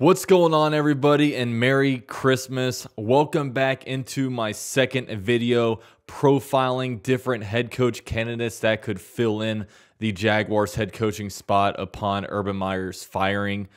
What's going on, everybody, and Merry Christmas. Welcome back into my second video profiling different head coach candidates that could fill in the Jaguars head coaching spot upon Urban Meyer's firing.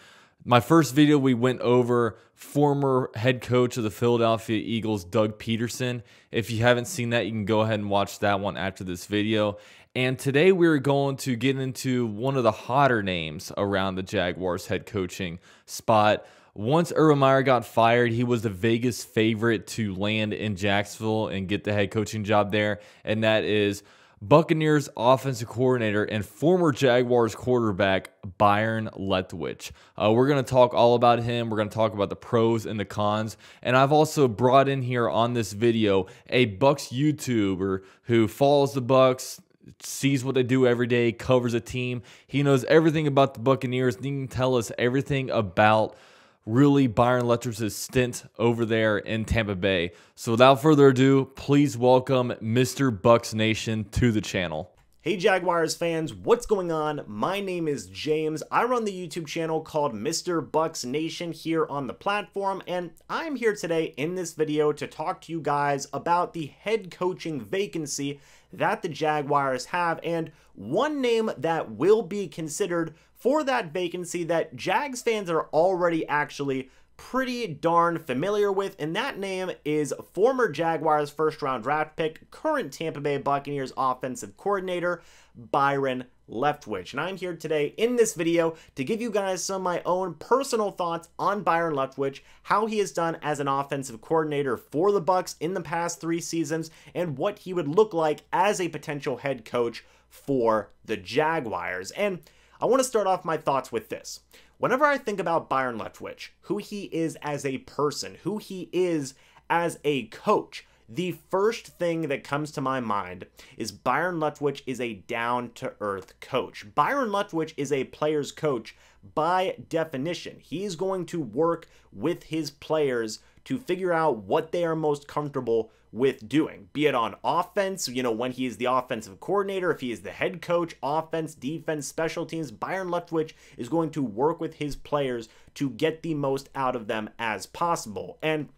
My first video, we went over former head coach of the Philadelphia Eagles, Doug Peterson. If you haven't seen that, you can go ahead and watch that one after this video. And today we're going to get into one of the hotter names around the Jaguars head coaching spot. Once Urban Meyer got fired, he was the Vegas favorite to land in Jacksonville and get the head coaching job there. And that is Buccaneers offensive coordinator and former Jaguars quarterback Byron Leftwich. We're going to talk all about him. We're going to talk about the pros and the cons. And I've also brought in here on this video a Bucks YouTuber who follows the Bucks, sees what they do every day, covers a team. He knows everything about the Buccaneers, and he can tell us everything about really Byron Leftwich's stint over there in Tampa Bay. So without further ado, please welcome Mr. Bucks Nation to the channel. Hey Jaguars fans, what's going on? My name is James. I run the YouTube channel called Mr. Bucks Nation here on the platform, and I'm here today in this video to talk to you guys about the head coaching vacancy that the Jaguars have, and one name that will be considered for that vacancy that Jags fans are already actually pretty darn familiar with, and that name is former Jaguars first-round draft pick, current Tampa Bay Buccaneers offensive coordinator, Byron Leftwich. And I'm here today in this video to give you guys some of my own personal thoughts on Byron Leftwich, how he has done as an offensive coordinator for the Bucks in the past 3 seasons, and what he would look like as a potential head coach for the Jaguars. And I want to start off my thoughts with this. Whenever I think about Byron Leftwich, who he is as a person, who he is as a coach, the first thing that comes to my mind is Byron Leftwich is a down-to-earth coach. Byron Leftwich is a player's coach by definition. He's going to work with his players to figure out what they are most comfortable with doing, be it on offense, when he is the offensive coordinator, if he is the head coach, offense, defense, special teams. Byron Leftwich is going to work with his players to get the most out of them as possible. And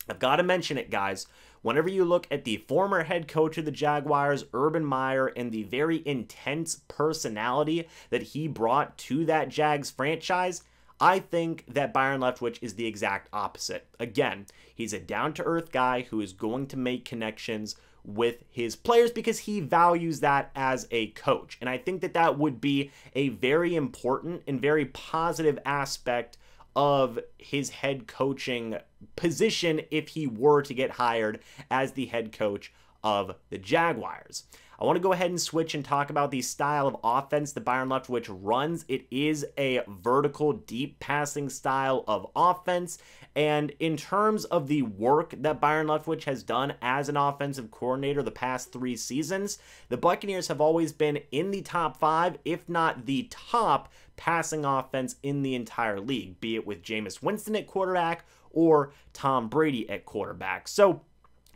I've got to mention it, guys. Whenever you look at the former head coach of the Jaguars, Urban Meyer, and the very intense personality that he brought to that Jags franchise, I think that Byron Leftwich is the exact opposite. Again, he's a down-to-earth guy who is going to make connections with his players because he values that as a coach. And I think that that would be a very important and very positive aspect of his head coaching position if he were to get hired as the head coach of the Jaguars. I want to go ahead and switch and talk about the style of offense that Byron Leftwich runs. It is a vertical, deep passing style of offense. And in terms of the work that Byron Leftwich has done as an offensive coordinator the past 3 seasons, the Buccaneers have always been in the top 5, if not the top passing offense in the entire league, be it with Jameis Winston at quarterback or Tom Brady at quarterback. So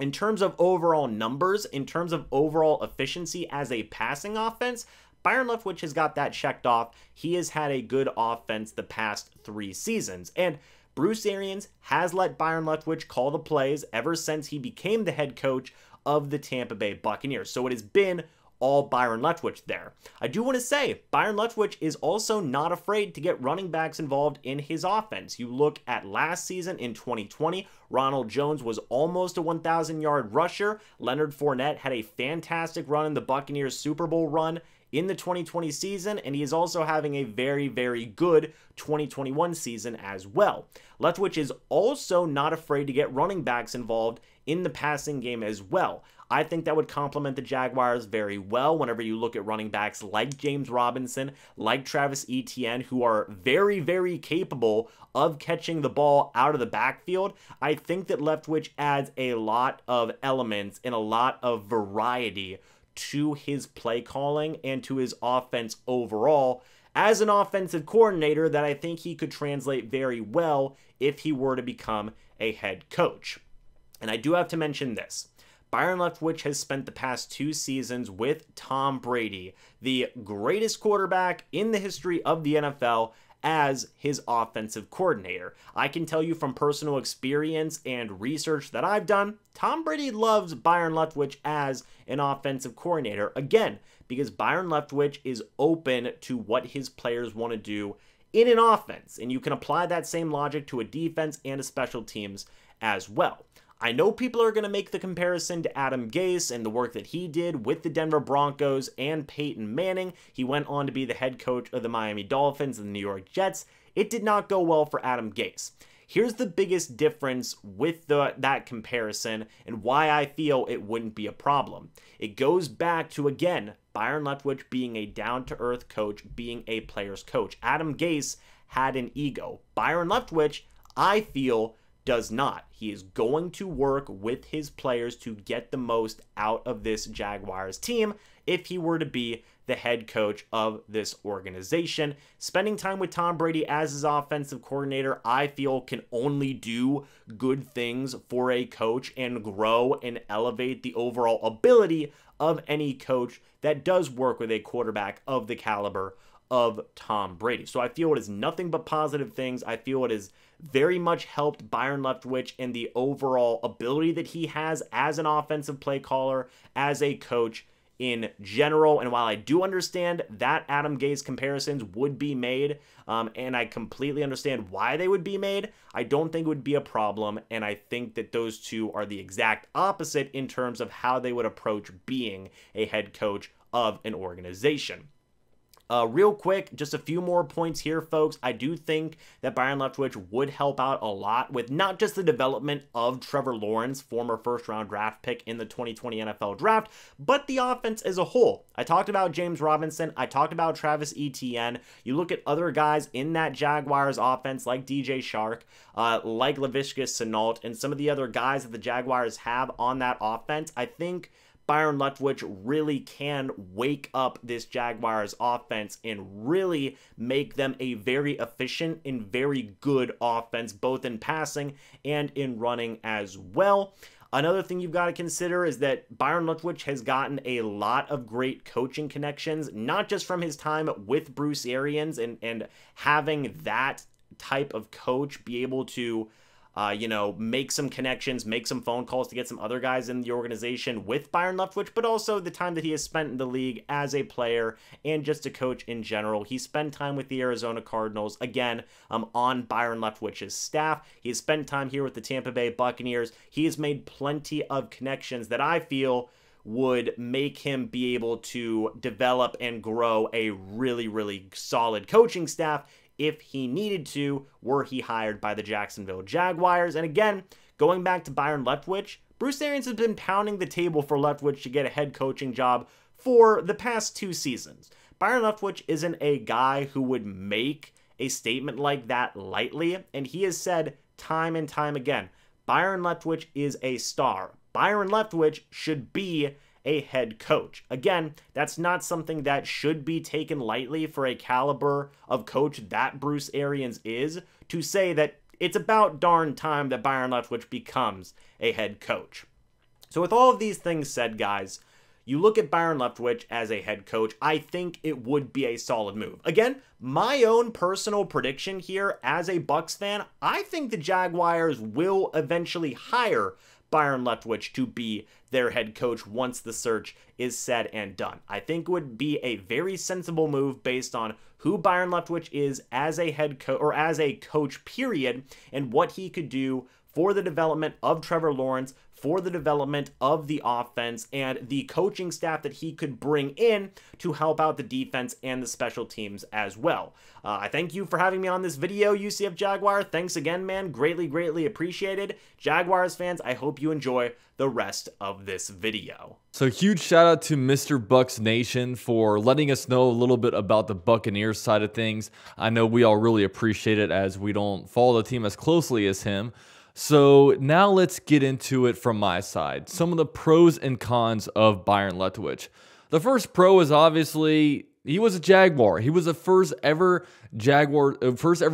in terms of overall numbers, in terms of overall efficiency as a passing offense, Byron Leftwich has got that checked off. He has had a good offense the past 3 seasons. And Bruce Arians has let Byron Leftwich call the plays ever since he became the head coach of the Tampa Bay Buccaneers. So it has been all Byron Leftwich there. I do want to say, Byron Leftwich is also not afraid to get running backs involved in his offense. You look at last season in 2020, Ronald Jones was almost a 1,000-yard rusher. Leonard Fournette had a fantastic run in the Buccaneers Super Bowl run in the 2020 season, and he is also having a very, very good 2021 season as well. Leftwich is also not afraid to get running backs involved in the passing game as well. I think that would complement the Jaguars very well whenever you look at running backs like James Robinson, like Travis Etienne, who are very, very capable of catching the ball out of the backfield. I think that Leftwich adds a lot of elements and a lot of variety to his play calling and to his offense overall as an offensive coordinator that I think he could translate very well if he were to become a head coach. And I do have to mention this. Byron Leftwich has spent the past 2 seasons with Tom Brady, the greatest quarterback in the history of the NFL, as his offensive coordinator. I can tell you from personal experience and research that I've done, Tom Brady loves Byron Leftwich as an offensive coordinator. Again, because Byron Leftwich is open to what his players want to do in an offense. And you can apply that same logic to a defense and a special teams as well. I know people are going to make the comparison to Adam Gase and the work that he did with the Denver Broncos and Peyton Manning. He went on to be the head coach of the Miami Dolphins and the New York Jets. It did not go well for Adam Gase. Here's the biggest difference with that comparison and why I feel it wouldn't be a problem. It goes back to, again, Byron Leftwich being a down-to-earth coach, being a player's coach. Adam Gase had an ego. Byron Leftwich, I feel, does not. He is going to work with his players to get the most out of this Jaguars team if he were to be the head coach of this organization. Spending time with Tom Brady as his offensive coordinator, I feel, can only do good things for a coach and grow and elevate the overall ability of any coach that does work with a quarterback of the caliber of Tom Brady. So I feel it is nothing but positive things. I feel it is very much helped Byron Leftwich and the overall ability that he has as an offensive play caller, as a coach in general. And while I do understand that Adam Gase comparisons would be made, and I completely understand why they would be made, I don't think it would be a problem. And I think that those two are the exact opposite in terms of how they would approach being a head coach of an organization. Real quick, just a few more points here, folks. I do think that Byron Leftwich would help out a lot with not just the development of Trevor Lawrence, former first-round draft pick in the 2020 NFL Draft, but the offense as a whole. I talked about James Robinson. I talked about Travis Etienne. You look at other guys in that Jaguars offense like DJ Shark, like Laviska Shenault, and some of the other guys that the Jaguars have on that offense. I think Byron Leftwich really can wake up this Jaguars offense and really make them a very efficient and very good offense, both in passing and in running as well. Another thing you've got to consider is that Byron Leftwich has gotten a lot of great coaching connections, not just from his time with Bruce Arians and having that type of coach be able to make some connections, make some phone calls to get some other guys in the organization with Byron Leftwich, but also the time that he has spent in the league as a player and just a coach in general. He spent time with the Arizona Cardinals, again, on Byron Leftwich's staff. He has spent time here with the Tampa Bay Buccaneers. He has made plenty of connections that I feel would make him be able to develop and grow a really, really solid coaching staff if he needed to, were he hired by the Jacksonville Jaguars. And again, going back to Byron Leftwich, Bruce Arians has been pounding the table for Leftwich to get a head coaching job for the past 2 seasons. Byron Leftwich isn't a guy who would make a statement like that lightly, and he has said time and time again, Byron Leftwich is a star. Byron Leftwich should be a head coach. Again, that's not something that should be taken lightly for a caliber of coach that Bruce Arians is, to say that it's about darn time that Byron Leftwich becomes a head coach. So with all of these things said, guys, you look at Byron Leftwich as a head coach, I think it would be a solid move. Again, my own personal prediction here as a Bucs fan, I think the Jaguars will eventually hire Byron Leftwich to be their head coach once the search is said and done. I think it would be a very sensible move based on who Byron Leftwich is as a head coach, or as a coach, period, and what he could do for the development of Trevor Lawrence, for the development of the offense, and the coaching staff that he could bring in to help out the defense and the special teams as well. I thank you for having me on this video, UCF Jaguar. Thanks again, man. Greatly, greatly appreciated. Jaguars fans, I hope you enjoy the rest of this video. So huge shout out to Mr. Bucs Nation for letting us know a little bit about the Buccaneers side of things. I know we all really appreciate it as we don't follow the team as closely as him. So now let's get into it from my side. Some of the pros and cons of Byron Leftwich. The first pro is obviously he was a Jaguar. He was the first ever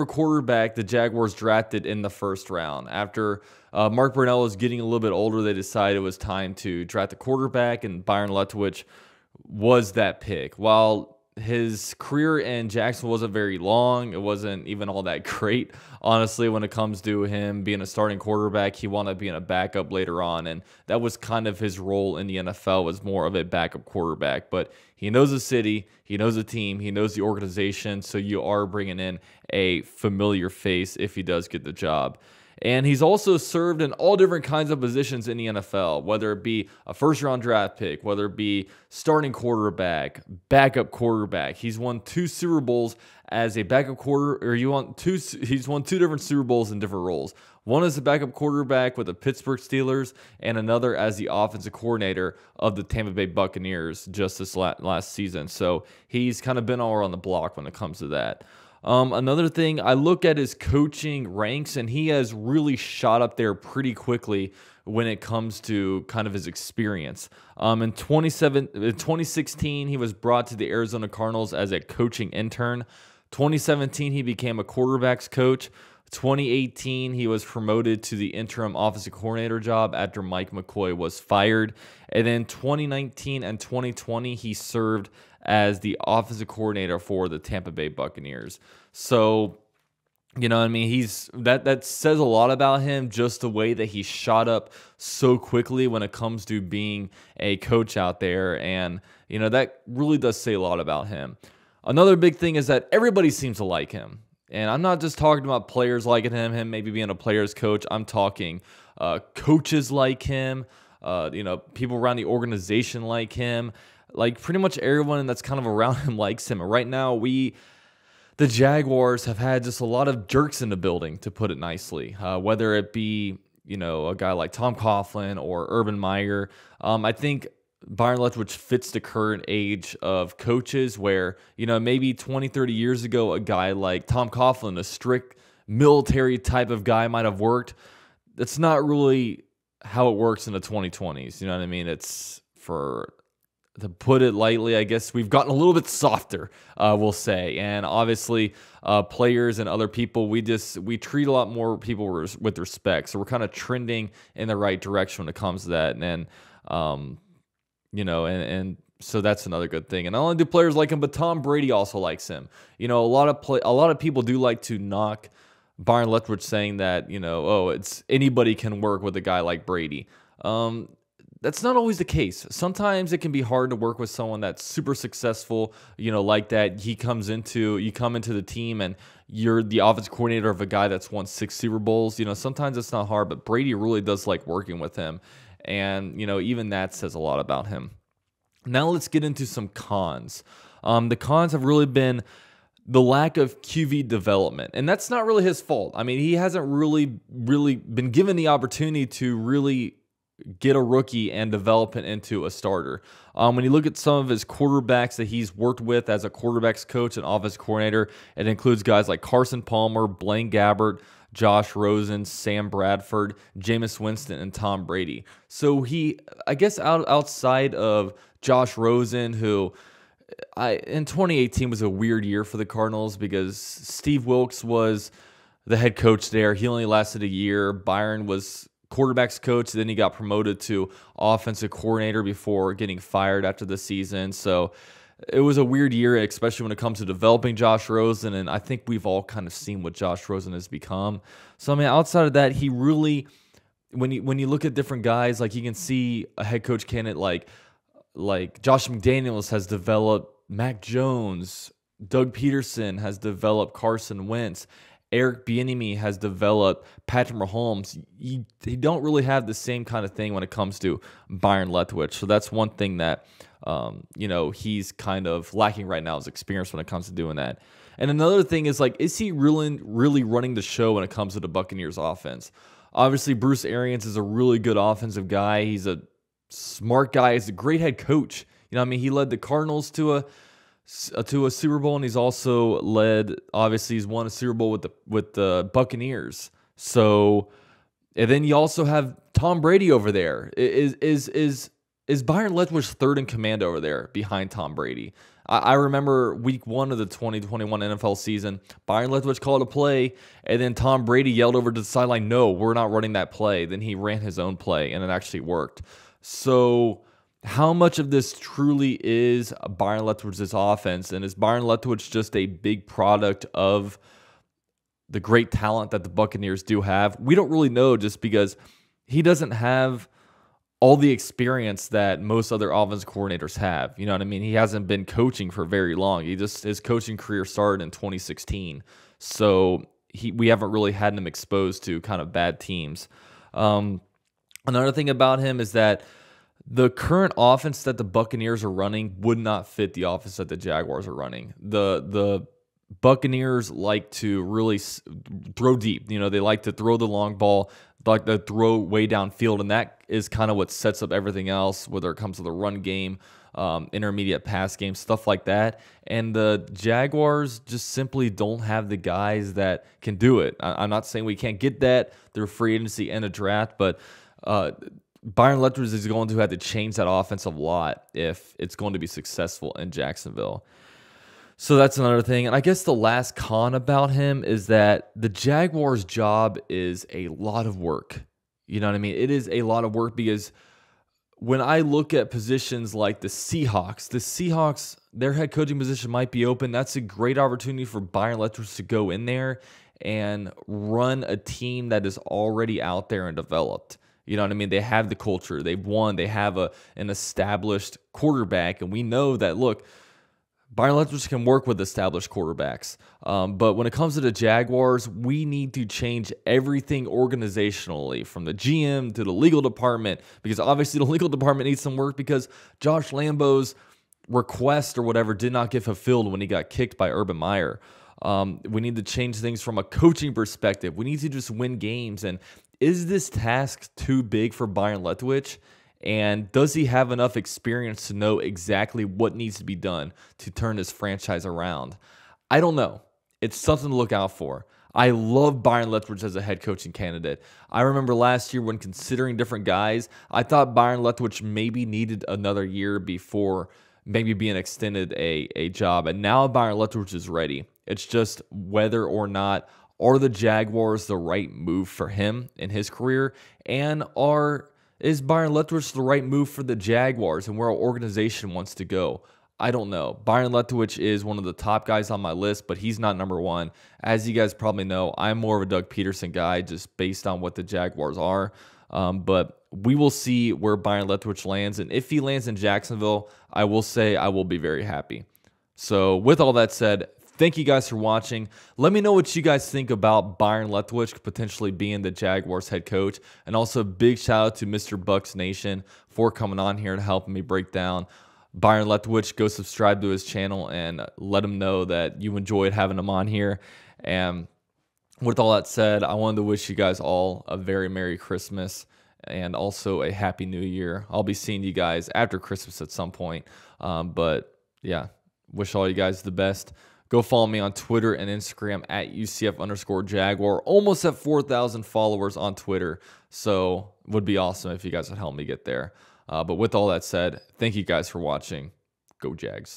quarterback the Jaguars drafted in the first round. After Mark Brunell was getting a little bit older, they decided it was time to draft a quarterback, and Byron Leftwich was that pick. While his career in Jackson wasn't very long. It wasn't even all that great, honestly, when it comes to him being a starting quarterback. He wound up being a backup later on, and that was kind of his role in the NFL, was more of a backup quarterback. But he knows the city, he knows the team, he knows the organization, so you are bringing in a familiar face if he does get the job. And he's also served in all different kinds of positions in the NFL, whether it be a first-round draft pick, whether it be starting quarterback, backup quarterback. He's won 2 Super Bowls as a backup he's won 2 different Super Bowls in different roles. One as a backup quarterback with the Pittsburgh Steelers, and another as the offensive coordinator of the Tampa Bay Buccaneers just this last season. So he's kind of been all around the block when it comes to that. Another thing, I look at his coaching ranks, and he has really shot up there pretty quickly when it comes to kind of his experience. In 2016, he was brought to the Arizona Cardinals as a coaching intern. 2017, he became a quarterbacks coach. 2018, he was promoted to the interim offensive coordinator job after Mike McCoy was fired. And then 2019 and 2020, he served as the offensive coordinator for the Tampa Bay Buccaneers. So, you know what I mean? That says a lot about him, just the way that he shot up so quickly when it comes to being a coach out there. And, you know, that really does say a lot about him. Another big thing is that everybody seems to like him. And I'm not just talking about players liking him maybe being a player's coach. I'm talking coaches like him, people around the organization like him. Like, pretty much everyone that's kind of around him likes him. And right now, the Jaguars have had just a lot of jerks in the building, to put it nicely. Whether it be, a guy like Tom Coughlin or Urban Meyer. I think Byron Leftwich fits the current age of coaches where, maybe 20, 30 years ago, a guy like Tom Coughlin, a strict military type of guy, might have worked. That's not really how it works in the 2020s. You know what I mean? To put it lightly, I guess we've gotten a little bit softer, we'll say. And obviously, players and other people, we treat a lot more people with respect. So we're kind of trending in the right direction when it comes to that. And so that's another good thing. And not only do players like him, but Tom Brady also likes him. A lot of people do like to knock Byron Leftwich, saying that, it's anybody can work with a guy like Brady. That's not always the case. Sometimes it can be hard to work with someone that's super successful, like that. You come into the team and you're the offensive coordinator of a guy that's won 6 Super Bowls. Sometimes it's not hard, but Brady really does like working with him. And, even that says a lot about him. Now let's get into some cons. The cons have really been the lack of QB development. And that's not really his fault. I mean, he hasn't really been given the opportunity to really get a rookie and develop it into a starter. When you look at some of his quarterbacks that he's worked with as a quarterbacks coach and offensive coordinator, it includes guys like Carson Palmer, Blaine Gabbert, Josh Rosen, Sam Bradford, Jameis Winston, and Tom Brady. So I guess outside of Josh Rosen, who in 2018 was a weird year for the Cardinals because Steve Wilkes was the head coach there. He only lasted a year. Byron was quarterbacks coach, then he got promoted to offensive coordinator before getting fired after the season. So it was a weird year, especially when it comes to developing Josh Rosen, and I think we've all kind of seen what Josh Rosen has become. So, I mean, outside of that, he really, when you look at different guys, like you can see a head coach candidate like Josh McDaniels has developed Mac Jones, Doug Peterson has developed Carson Wentz, Eric Bieniemy has developed Patrick Mahomes. He don't really have the same kind of thing when it comes to Byron Leftwich. So that's one thing that he's kind of lacking right now is experience when it comes to doing that. And another thing is, like, is he really running the show when it comes to the Buccaneers offense? Obviously, Bruce Arians is a really good offensive guy. He's a smart guy. He's a great head coach. He led the Cardinals to a Super Bowl, and he's also he's won a Super Bowl with the Buccaneers. So, and then you also have Tom Brady over there. Is Byron Leftwich third in command over there behind Tom Brady? I remember week 1 of the 2021 NFL season, Byron Leftwich called a play, and then Tom Brady yelled over to the sideline, "No, we're not running that play." Then he ran his own play, and it actually worked. So, how much of this truly is Byron Leftwich's offense, and is Byron Leftwich just a big product of the great talent that the Buccaneers do have? We don't really know, just because he doesn't have all the experience that most other offensive coordinators have. You know what I mean? He hasn't been coaching for very long. His coaching career started in 2016. So we haven't really had him exposed to kind of bad teams. Another thing about him is that the current offense that the Buccaneers are running would not fit the offense that the Jaguars are running. The Buccaneers like to really throw deep. You know, they like to throw the long ball, like to throw way downfield, and that is kind of what sets up everything else, whether it comes to the run game, intermediate pass game, stuff like that. And the Jaguars just simply don't have the guys that can do it. I'm not saying we can't get that through free agency and a draft, but Byron Leftwich is going to have to change that offense a lot if it's going to be successful in Jacksonville. So that's another thing. And I guess the last con about him is that the Jaguars' job is a lot of work. You know what I mean? It is a lot of work, because when I look at positions like the Seahawks, their head coaching position might be open. That's a great opportunity for Byron Leftwich to go in there and run a team that is already out there and developed. You know what I mean? They have the culture. They've won. They have an established quarterback. And we know that, look, Byron Leftwich can work with established quarterbacks. But when it comes to the Jaguars, we need to change everything organizationally, from the GM to the legal department, because obviously the legal department needs some work, because Josh Lambo's request or whatever did not get fulfilled when he got kicked by Urban Meyer. We need to change things from a coaching perspective. We need to just win games. And is this task too big for Byron Leftwich? And does he have enough experience to know exactly what needs to be done to turn this franchise around? I don't know. It's something to look out for. I love Byron Leftwich as a head coaching candidate. I remember last year when considering different guys, I thought Byron Leftwich maybe needed another year before maybe being extended a job. And now Byron Leftwich is ready. It's just whether or not are the Jaguars the right move for him in his career, and is Byron Leftwich the right move for the Jaguars and where our organization wants to go? I don't know. Byron Leftwich is one of the top guys on my list, but he's not number one. As you guys probably know, I'm more of a Doug Peterson guy, just based on what the Jaguars are. But we will see where Byron Leftwich lands. And if he lands in Jacksonville, I will say I will be very happy. So with all that said, thank you guys for watching. Let me know what you guys think about Byron Leftwich potentially being the Jaguars head coach. And also big shout out to Mr. Bucks Nation for coming on here and helping me break down Byron Leftwich. Go subscribe to his channel and let him know that you enjoyed having him on here. And with all that said, I wanted to wish you guys all a very Merry Christmas and also a Happy New Year. I'll be seeing you guys after Christmas at some point. But yeah, wish all you guys the best. Go follow me on Twitter and Instagram at UCF_Jaguar. Almost at 4,000 followers on Twitter. So would be awesome if you guys would help me get there. But with all that said, thank you guys for watching. Go Jags.